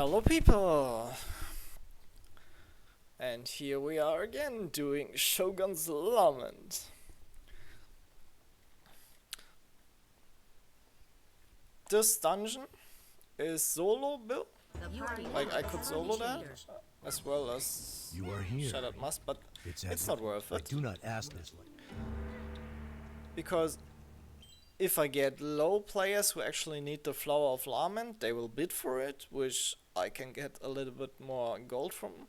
Hello people! And here we are again doing Soguns Lament. This dungeon is solo built, like I could solo that, as well as You are here. Shattered Must, but it's not worth I it. do not ask this. Because if I get low players who actually need the Flower of Lament, they will bid for it, which I can get a little bit more gold from.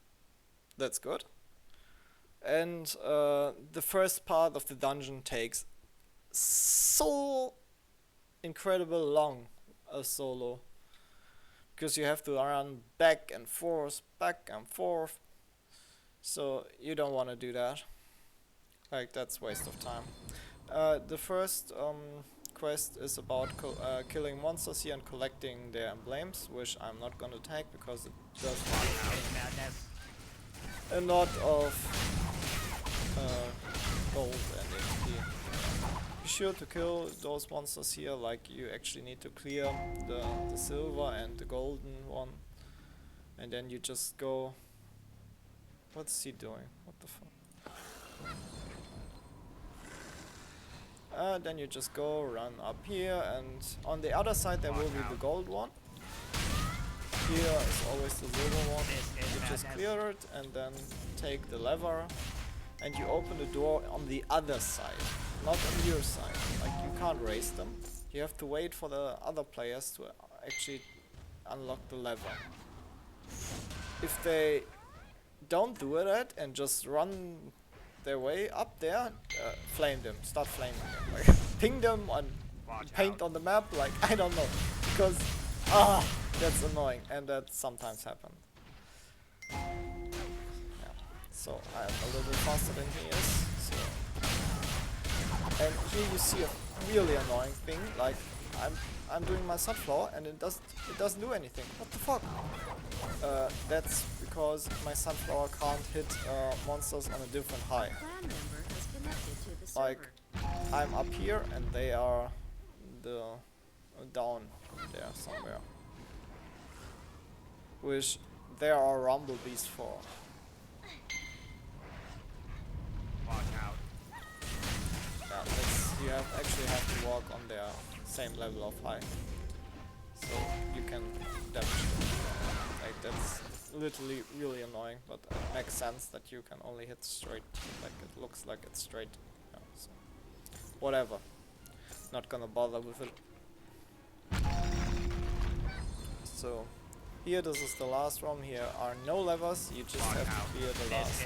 That's good. And the first part of the dungeon takes so incredible long a solo, because you have to run back and forth, so you don't want to do that. Like, that's waste of time. The first quest is about killing monsters here and collecting their emblems, which I'm not gonna take because it does a lot of gold and XP. Be sure to kill those monsters here, like you actually need to clear the silver and the golden one, and then you just go. What's he doing? What the fuck? Then you just go run up here, and on the other side there will be the gold one. Here is always the silver one. You just clear it and then take the lever and you open the door on the other side, not on your side. Like, you can't raise them. You have to wait for the other players to actually unlock the lever. If they don't do that and just run their way up there, flame them, start flaming them, like ping them on paint on the map, like, I don't know, because that's annoying, and that sometimes happens. Yeah. So I'm a little bit faster than he is. So, and here you see a really annoying thing, like I'm doing my sunflower and it doesn't do anything. What the fuck? That's because my sunflower can't hit monsters on a different height. Like, I'm up here and they are down there somewhere, which there are rumblebees for. Yeah, you actually have to walk on their same level of height, so you can damage them. Like, that's literally really annoying, but it makes sense that you can only hit straight. Like, it looks like it's straight. Yeah, so whatever. Not gonna bother with it. So here, this is the last room. Here are no levers. You just have to clear the last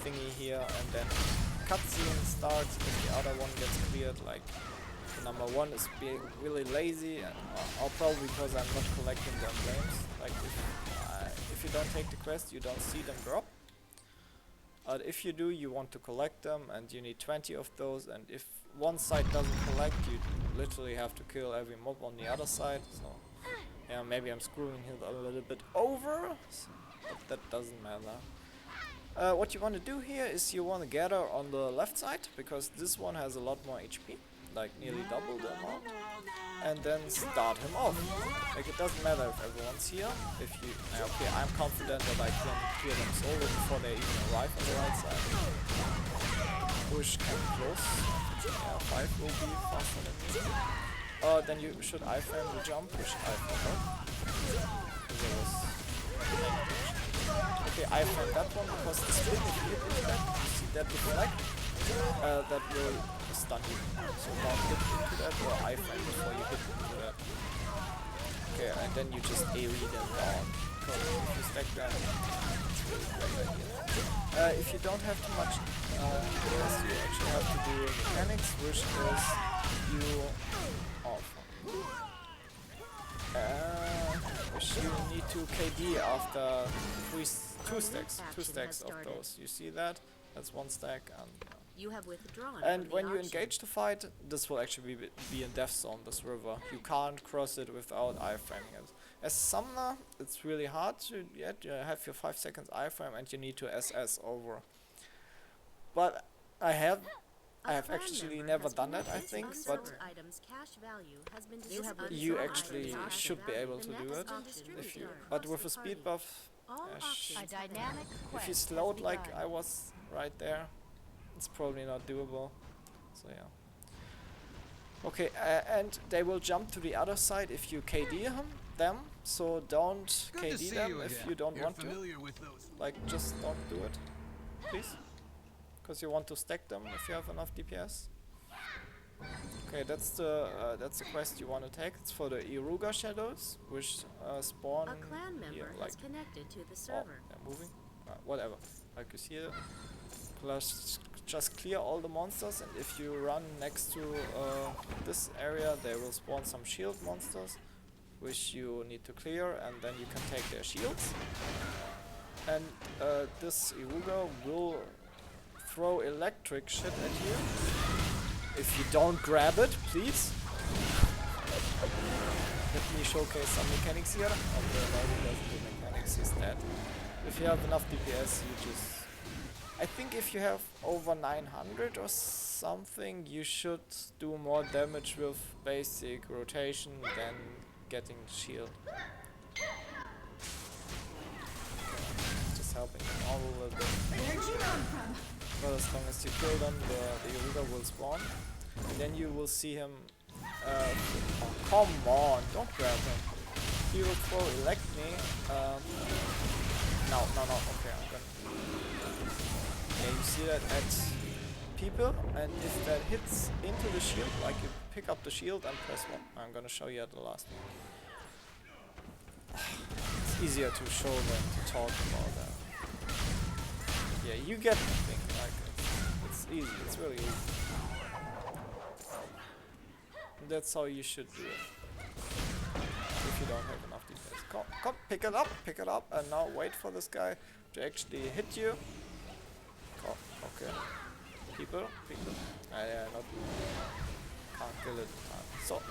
thingy here, and then cutscene starts if the other one gets cleared. Like, number one is being really lazy, and or probably because I'm not collecting the emblems. Like, if you don't take the quest, you don't see them drop. But if you do, you want to collect them, and you need 20 of those. And if one side doesn't collect, you literally have to kill every mob on the other side. So yeah, maybe I'm screwing it a little bit over, but that doesn't matter. What you want to do here is you want to gather on the left side, because this one has a lot more HP, like nearly double the amount, and then start him off. Like, it doesn't matter if everyone's here. If you, okay, I'm confident that I can clear them solo before they even arrive on the right side. Push can be close. Yeah, 5 will be faster than me. Then you should iframe the jump, which I forgot. Okay, iframe that one, because the spin, if you hit that, you see that deflect, that will stun you. So don't hit into that, or iframe before you hit into that. Okay, and then you just AoE them down, because if you stack them, it's really great idea. If you don't have too much yes, you actually have to do mechanics, which is you which you need to KD after two stacks of those. You see that? That's one stack, and you have withdrawn. And when you engage the fight, this will actually be in death zone, this river. You can't cross it without iframing it. As summoner, it's really hard to get. You have your 5 seconds iframe and you need to SS over. But I have I have actually never done that, I think, but you actually should be able to do it if you. But with a speed buff, if you slowed like I was right there, it's probably not doable. So yeah. Okay, and they will jump to the other side if you KD them. So don't KD them if you don't want to. Like, just don't do it, please. Because you want to stack them if you have enough DPS. Okay, that's the quest you want to take. It's for the Iruga shadows, which spawn here, like connected to the server. they're moving. Whatever. Like you see it. Plus, just clear all the monsters, and if you run next to this area, they will spawn some shield monsters, which you need to clear, and then you can take their shields. And this Iruga will throw electric shit at you if you don't grab it, please. Let me showcase some mechanics here. Okay, no, he doesn't do mechanics, he's dead. If you have enough DPS, you just... I think if you have over 900 or something, you should do more damage with basic rotation than getting the shield. Okay. Just helping them all a little bit. But as long as you kill them, the Iruga will spawn. And then you will see him... oh, come on, don't grab him. He will throw elect me. No, okay, I'm gonna... Yeah, you see that at people, and if that hits into the shield, like you pick up the shield and press 1. I'm gonna show you at the last one. It's easier to show than to talk about that. Yeah, you get the thing, like it's easy, it's really easy. And that's how you should do it. If you don't have enough defense. Come, pick it up, and now wait for this guy to actually hit you. Okay. People. Yeah, not... Can't kill it. So,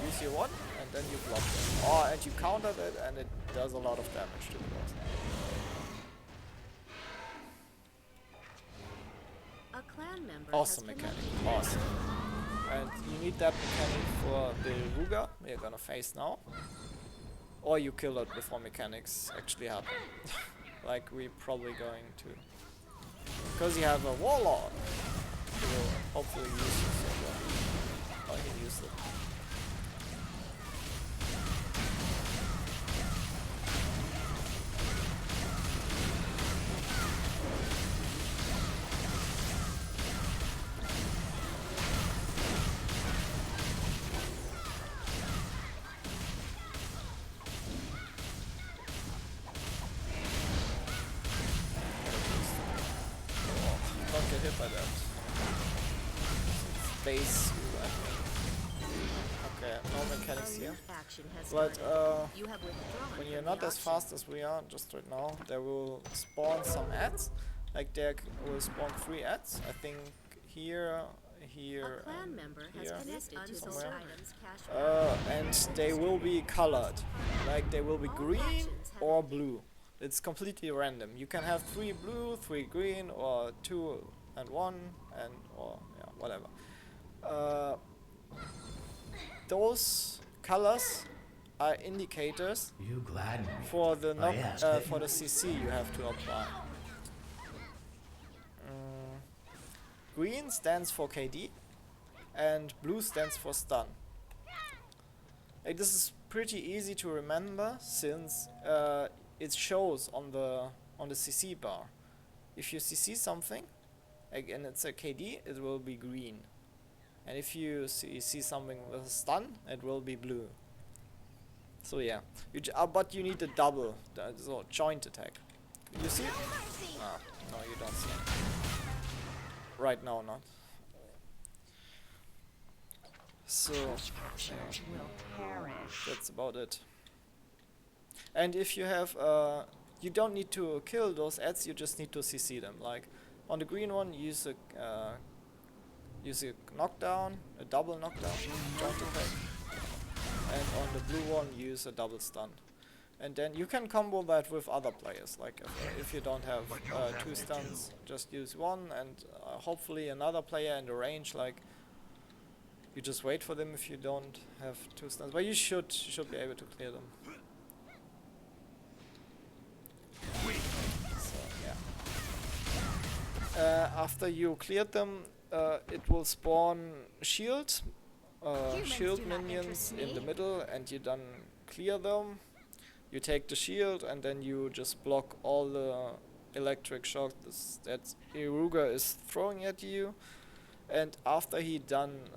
use your one, and then you block it. Oh, and you countered it, and it does a lot of damage to the boss. Awesome mechanic. Awesome. And you need that mechanic for the Iruga we're gonna face now. Or you kill it before mechanics actually happen. Like we're probably going to. Because you have a warlord, you will hopefully use it so well. Oh, he used it. Don't get hit by that. Base, I think. Okay, no mechanics here. But when you're not as fast as we are just right now, there will spawn some ads. Like there will spawn 3 ads. I think here, and here, somewhere. And they will be colored. Like they will be green or blue. It's completely random. You can have 3 blue, 3 green, or 2 and 1, and or yeah, whatever. Those colors are indicators for the for the CC you have to apply. Green stands for KD, and blue stands for stun. Like, this is pretty easy to remember since it shows on the CC bar. If you CC something, like, and it's a KD, it will be green. And if you see something with a stun, it will be blue. So yeah, but you need a double, so joint attack. You see it? Ah, no, you don't see it. Right now, not. So that's about it. And if you have, you don't need to kill those ads. You just need to CC them. Like on the green one, use a knockdown, a double knockdown, joint attack. And on the blue one, use a double stun. And then you can combo that with other players, like if you don't have 2 stuns, just use 1, and hopefully another player in the range, like you just wait for them if you don't have 2 stuns, but you should be able to clear them. So yeah. After you cleared them, it will spawn shield minions in the middle, and you then clear them. You take the shield and then you just block all the electric shock that Iruga is throwing at you. And after he done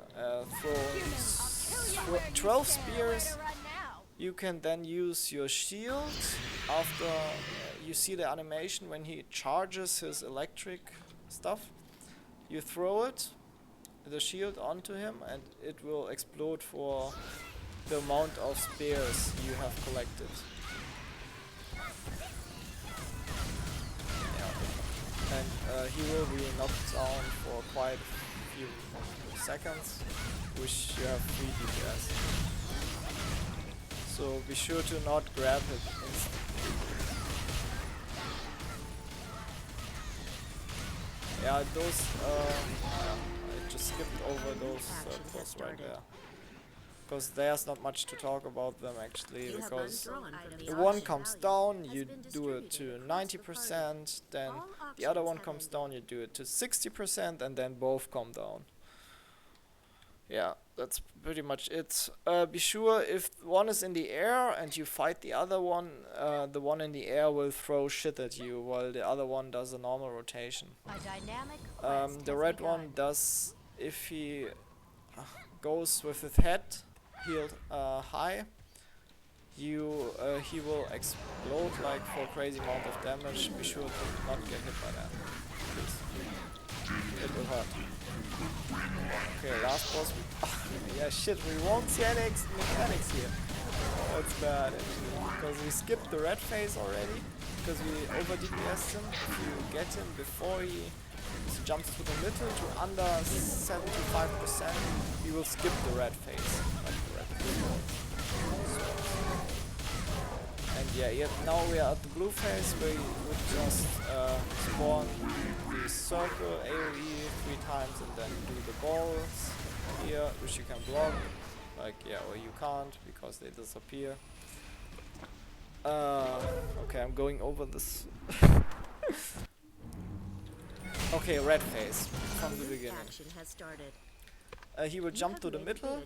throws 12 spears, you can then use your shield. After you see the animation when he charges his electric stuff, you throw the shield onto him, and it will explode for the amount of spears you have collected. And he will be knocked down for quite a few seconds, which you have 3 DPS. So be sure to not grab it instantly. Yeah, those I just skipped over those posts right there. Because there's not much to talk about them actually, because the one comes down, you do it to 90%, then the other one comes down, you do it to 60%, and then both come down. Yeah, that's pretty much it. Be sure if one is in the air and you fight the other one, the one in the air will throw shit at you while the other one does a normal rotation. The red one does, if he goes with his head healed high, he will explode like for a crazy amount of damage. Be sure to not get hit by that, please. It will hurt. Okay, last boss. Yeah, shit, we won't see any mechanics here. That's bad actually, because we skipped the red phase already, because we over DPS'd him. If you get him before he jumps to the middle to under 75%, you will skip the red phase. Like the red phase. And yeah, now we are at the blue phase, where you would just spawn the circle AoE 3 times and then do the balls here, which you can block. Like, yeah, or you can't because they disappear. Okay, I'm going over this. Okay, red phase from the beginning. He will jump to the middle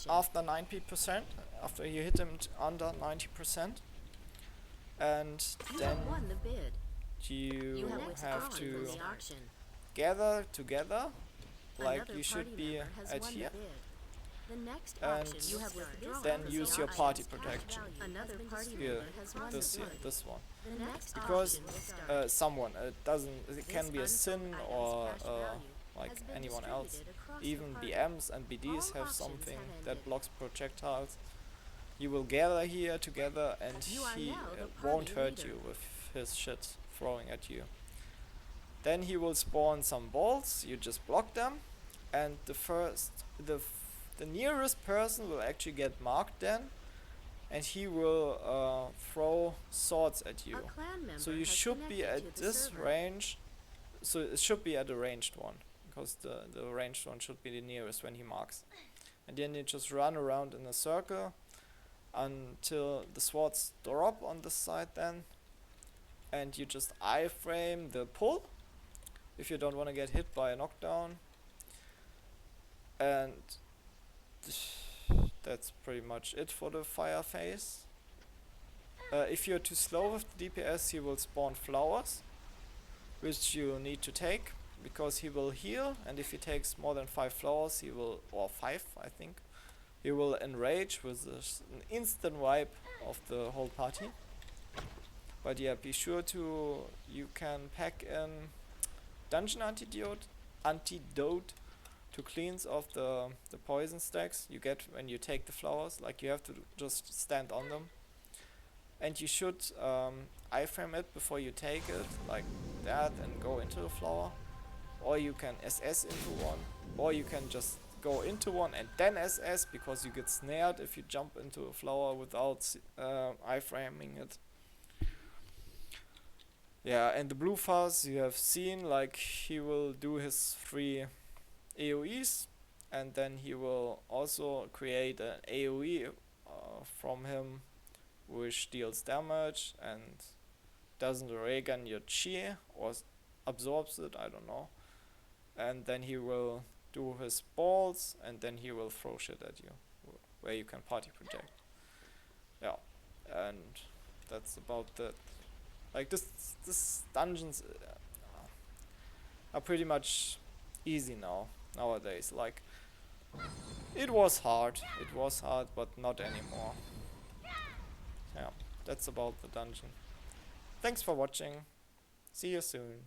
after 90%, after you hit him under 90%, and then you have to gather together, like you should be at here, and then use your party protection. Here, this one. Because someone, it can be a Sin or like anyone else. Even BMs and BDs have something that blocks projectiles. You will gather here together, and he won't hurt you with his shit throwing at you. Then he will spawn some balls, you just block them, and the nearest person will actually get marked then, and he will throw swords at you. So you should be at this range, so it should be at the ranged one, because the ranged one should be the nearest when he marks. And then you just run around in a circle until the swords drop on this side then, and you just iframe the pull if you don't want to get hit by a knockdown. And that's pretty much it for the fire phase. If you're too slow with the DPS, he will spawn flowers, which you need to take, because he will heal, and if he takes more than 5 flowers, he will, or 5 I think, he will enrage with an instant wipe of the whole party. But yeah, be sure you can pack in dungeon antidote to cleanse off the poison stacks you get when you take the flowers. Like, you have to just stand on them, and you should iframe it before you take it, like that, and go into the flower, or you can SS into one, or you can just go into one and then SS, because you get snared if you jump into a flower without iframing it. Yeah, and the blue fuzz you have seen, like he will do his 3 AoEs, and then he will also create an AoE from him, which deals damage and doesn't ray gun your chi or absorbs it, I don't know. And then he will do his balls, and then he will throw shit at you, where you can party project. Yeah, and that's about that. Like this dungeons are pretty much easy nowadays. Like it was hard, but not anymore. Yeah, that's about the dungeon. Thanks for watching. See you soon.